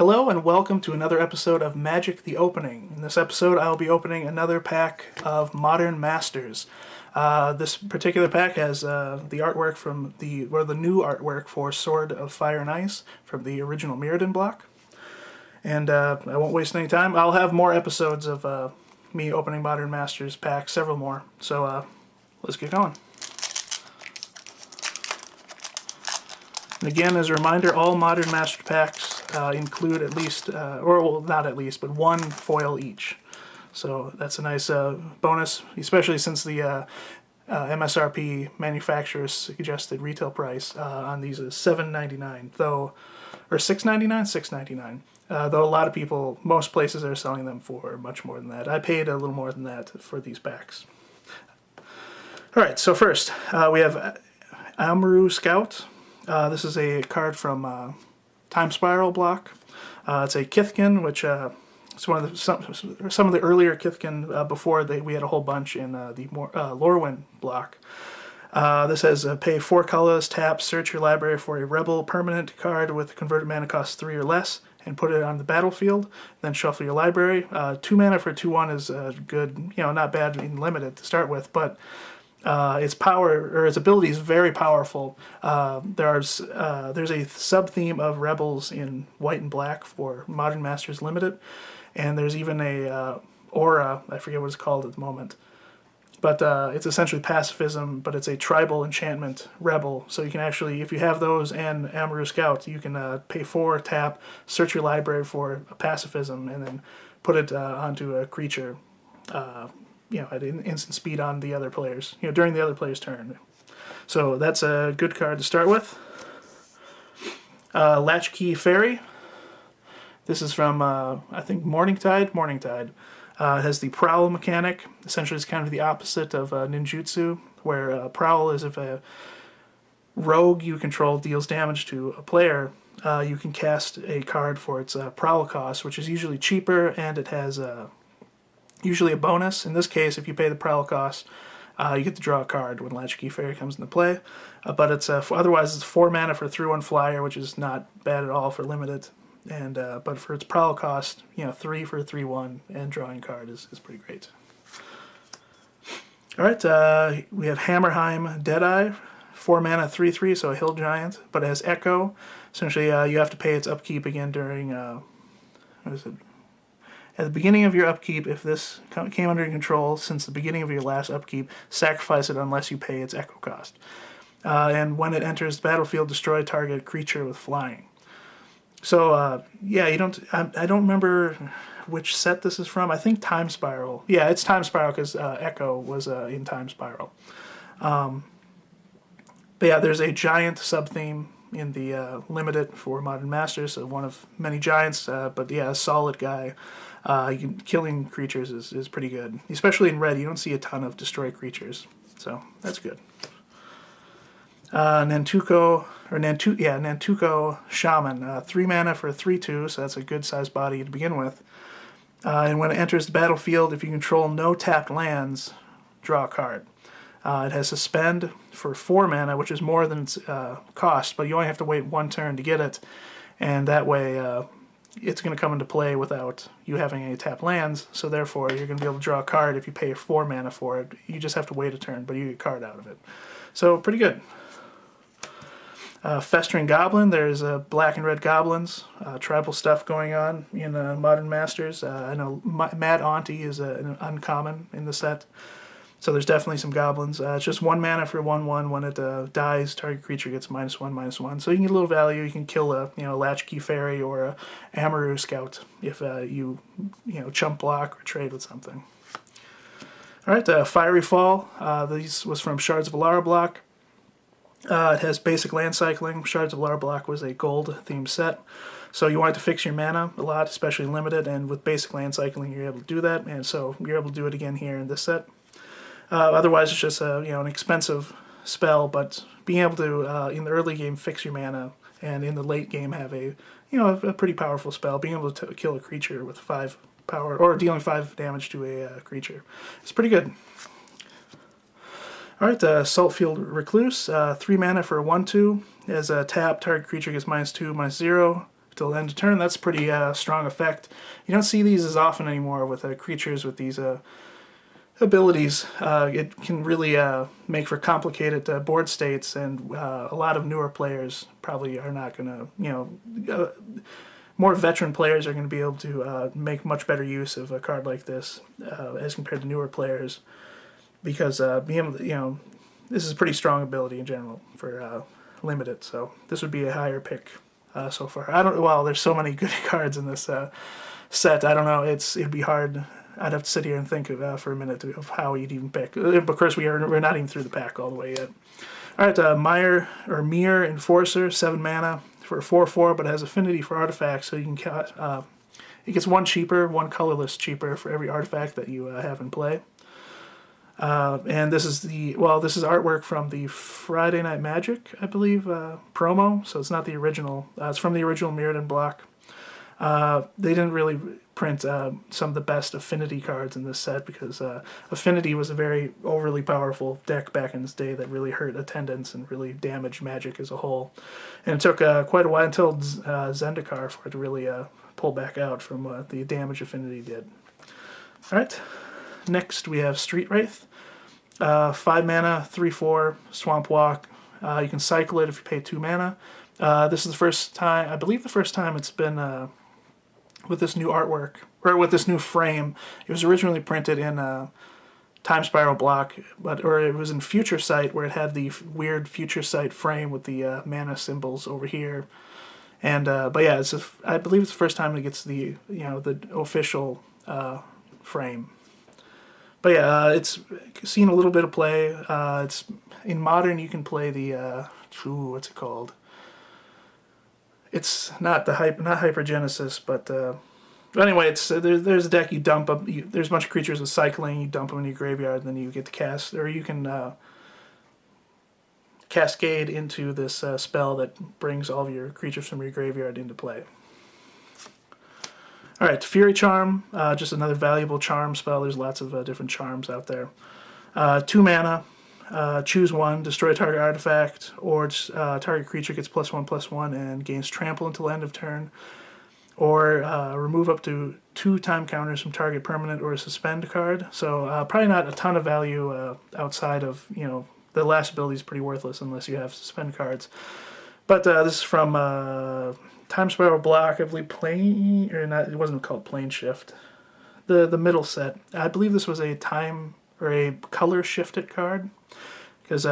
Hello and welcome to another episode of Magic the Opening. In this episode I will be opening another pack of Modern Masters. This particular pack has the artwork from the new artwork for Sword of Fire and Ice from the original Mirrodin block. And I won't waste any time. I'll have more episodes of me opening Modern Masters packs, several more. So let's get going. And again, as a reminder, all Modern Master packs include at least, or well, not at least, but one foil each. So that's a nice bonus, especially since the MSRP manufacturer's suggested retail price on these is $7.99, though, or $6.99, $6.99. Though a lot of people, most places are selling them for much more than that. I paid a little more than that for these packs. All right, so first we have Amaru Scout. This is a card from Time Spiral block. It's a Kithkin, which it's one of the some of the earlier Kithkin before we had a whole bunch in the Lorwyn block. This has pay 4 colors, tap, search your library for a rebel permanent card with converted mana cost 3 or less, and put it on the battlefield. Then shuffle your library. 2 mana for 2/1 is good, not bad in limited to start with, but its power, or its ability, is very powerful. There's a sub-theme of rebels in white and black for Modern Masters Limited, and there's even a aura, I forget what it's called at the moment, but it's essentially pacifism, but it's a tribal enchantment rebel, so you can actually, if you have those and Amaru Scout, you can pay 4, tap, search your library for a pacifism, and then put it onto a creature at instant speed on the other players, during the other player's turn. So that's a good card to start with. Latchkey Fairy. This is from, I think, Morningtide. It has the Prowl mechanic. Essentially, it's kind of the opposite of Ninjutsu, where Prowl is if a rogue you control deals damage to a player, you can cast a card for its Prowl cost, which is usually cheaper, and it has usually a bonus. In this case, if you pay the Prowl cost, you get to draw a card when Latchkey Fairy comes into play. But it's otherwise it's 4 mana for 3/1 flyer, which is not bad at all for limited. And but for its Prowl cost, 3 for 3/1 and drawing a card is pretty great. All right, we have Hammerheim Deadeye, 4 mana 3/3, so a hill giant, but it has Echo. Essentially, you have to pay its upkeep again during what is it? At the beginning of your upkeep, if this came under your control since the beginning of your last upkeep, sacrifice it unless you pay its Echo cost. And when it enters the battlefield, destroy target creature with flying. So yeah, I don't remember which set this is from. I think Time Spiral. Yeah, it's Time Spiral because Echo was in Time Spiral. But yeah, there's a giant sub-theme in the Limited for Modern Masters, so one of many giants, but yeah, a solid guy. Killing creatures is pretty good. Especially in red, you don't see a ton of destroy creatures, so that's good. Nantuko Shaman, 3 mana for 3/2, so that's a good sized body to begin with. And when it enters the battlefield, if you control no tapped lands, draw a card. It has Suspend for 4 mana, which is more than its cost, but you only have to wait 1 turn to get it, and that way it's going to come into play without you having any tapped lands, so therefore you're going to be able to draw a card if you pay 4 mana for it. You just have to wait a turn, but you get a card out of it. So pretty good. Festering Goblin, there's black and red goblins, tribal stuff going on in Modern Masters. I know Mad Auntie is an uncommon in the set, so there's definitely some goblins. It's just 1 mana for 1/1. When it dies, target creature gets -1/-1. So you can get a little value. You can kill a Latchkey Fairy or a Amaru Scout if you chump block or trade with something. All right, Fiery Fall. This was from Shards of Alara block. It has basic land cycling. Shards of Alara block was a gold-themed set, so you want to fix your mana a lot, especially limited, and with basic land cycling you're able to do that, and so you're able to do it again here in this set. Otherwise, it's just an expensive spell, but being able to in the early game fix your mana, and in the late game have a pretty powerful spell, being able to kill a creature with 5 power or dealing 5 damage to a creature, it's pretty good. All right, Saltfield Recluse, 3 mana for a 1/2. As a tap, target creature gets -2/-0. till the end of turn. That's a pretty strong effect. You don't see these as often anymore with creatures with these abilities. It can really make for complicated board states, and a lot of newer players probably are not going to, more veteran players are going to be able to make much better use of a card like this as compared to newer players, because being able to, this is a pretty strong ability in general for limited. So this would be a higher pick so far. Well, there's so many good cards in this set. I don't know. It'd be hard. I'd have to sit here and think for a minute of how you'd even pick. Of course, we're not even through the pack all the way yet. All right, Meyer Enforcer, 7 mana for a 4/4, but it has affinity for artifacts, so you can cast. It gets 1 cheaper, 1 colorless cheaper for every artifact that you have in play. And this is artwork from the Friday Night Magic, I believe, promo. So it's not the original. It's from the original Mirrodin block. They didn't really print some of the best affinity cards in this set, because affinity was a very overly powerful deck back in this day that really hurt attendance and really damaged Magic as a whole. And it took quite a while until Zendikar for it to really pull back out from what the damage affinity did. Alright, next we have Street Wraith. 5 mana, 3/4, Swamp Walk. You can cycle it if you pay 2 mana. This is the first time, I believe the first time it's been with this new artwork, or with this new frame. It was originally printed in Time Spiral block, or it was in Future Sight, where it had the weird Future Sight frame with the mana symbols over here. And but yeah, I believe it's the first time it gets the the official frame. But yeah, it's seen a little bit of play. It's in Modern. You can play the what's it called? It's not not Hypergenesis, but anyway, it's there's a deck you dump up. There's a bunch of creatures with cycling. You dump them in your graveyard, and then you get to cast, or you can cascade into this spell that brings all of your creatures from your graveyard into play. All right, Fury Charm, just another valuable charm spell. There's lots of different charms out there. 2 mana. Choose 1, destroy target artifact, or target creature gets +1/+1 and gains trample until end of turn, or remove up to 2 time counters from target permanent or suspend card. So probably not a ton of value outside of, the last ability is pretty worthless unless you have suspend cards. But this is from Time Spiral block, I believe. It wasn't called Plane Shift. The middle set. I believe this was a time or a color shifted card, because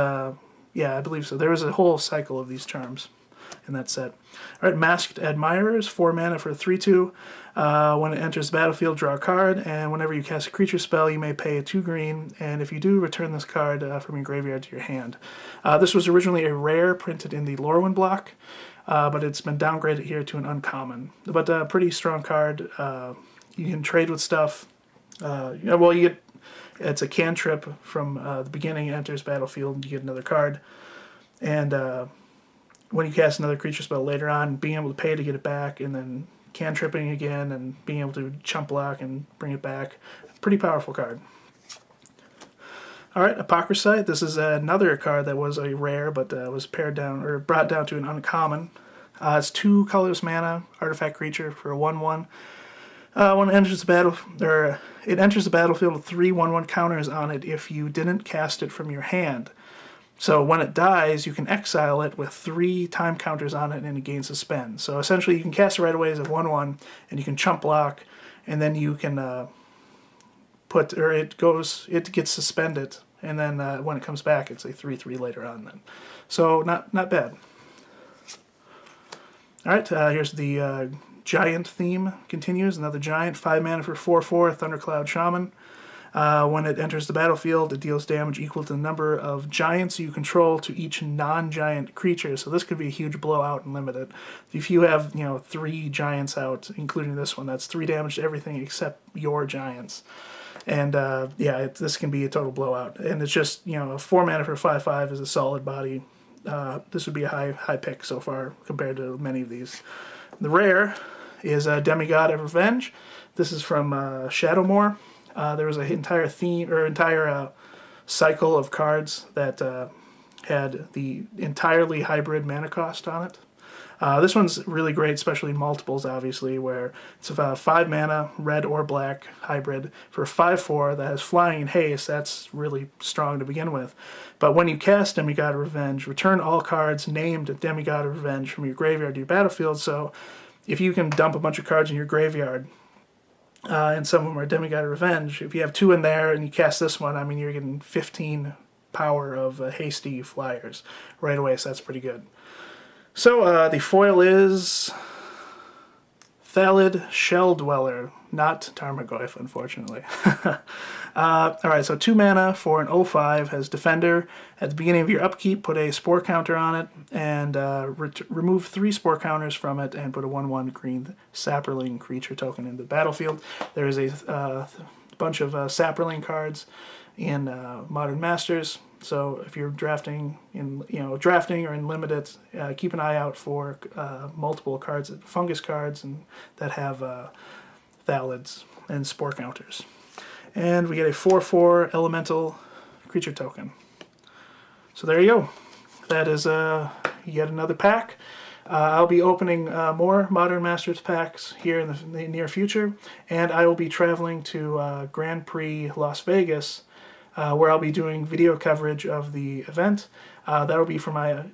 yeah, I believe so. There was a whole cycle of these charms in that set. All right, Masked Admirers, 4 mana for a 3/2. When it enters the battlefield, draw a card, and whenever you cast a creature spell, you may pay 2 green, and if you do, return this card from your graveyard to your hand. This was originally a rare printed in the Lorwyn block, but it's been downgraded here to an uncommon. But a pretty strong card. You can trade with stuff. Well, you get. It's a cantrip from the beginning. It enters battlefield, and you get another card. And when you cast another creature spell later on, being able to pay to get it back, and then cantripping again, and being able to chump block and bring it back. Pretty powerful card. Alright, Apocalyptic. This is another card that was a rare, but was pared down, or brought down to an uncommon. It's 2 colorless mana, artifact creature for a 1/1. When it enters the battlefield with 3 1/1 counters on it if you didn't cast it from your hand. So when it dies, you can exile it with 3 time counters on it, and it gains suspend. So essentially, you can cast it right away as a 1/1, and you can chump block, and then you can it gets suspended, and then when it comes back, it's a 3/3 later on. Then, so not bad. All right, here's the Giant theme continues. Another giant, 5 mana for 4/4, Thundercloud Shaman. When it enters the battlefield, it deals damage equal to the number of giants you control to each non-giant creature. So this could be a huge blowout in limited. If you have 3 giants out, including this one, that's 3 damage to everything except your giants. And yeah, this can be a total blowout. And it's just 4 mana for 5/5 is a solid body. This would be a high pick so far compared to many of these. The rare is Demigod of Revenge. This is from Shadowmoor. There was an entire cycle of cards that had the entirely hybrid mana cost on it. This one's really great, especially in multiples, obviously, where it's a 5 mana, red or black hybrid for 5/4 that has flying and haste. That's really strong to begin with. But when you cast Demigod of Revenge, return all cards named Demigod of Revenge from your graveyard to your battlefield. So if you can dump a bunch of cards in your graveyard, and some of them are Demigod of Revenge, if you have 2 in there and you cast this one, I mean, you're getting 15 power of hasty flyers right away, so that's pretty good. So the foil is Thallid Shell Dweller, not Tarmogoyf, unfortunately. Alright, so 2 mana for an 0/5, has Defender. At the beginning of your upkeep, put a Spore counter on it, and remove 3 Spore counters from it, and put a 1/1 green Saproling creature token in the battlefield. There is a bunch of Saproling cards in Modern Masters, so if you're drafting or in limited, keep an eye out for multiple cards, fungus cards, and that have Thallids and Spore counters. And we get a 4/4 elemental creature token. So there you go. That is yet another pack. I'll be opening more Modern Masters packs here in the near future, and I will be traveling to Grand Prix Las Vegas, where I'll be doing video coverage of the event. That'll be for my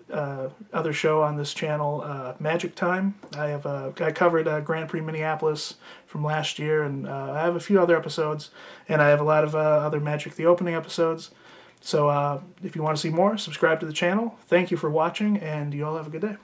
other show on this channel, Magic Time. I covered Grand Prix Minneapolis from last year, and I have a few other episodes, and I have a lot of other Magic the Opening episodes. So if you want to see more, subscribe to the channel. Thank you for watching, and you all have a good day.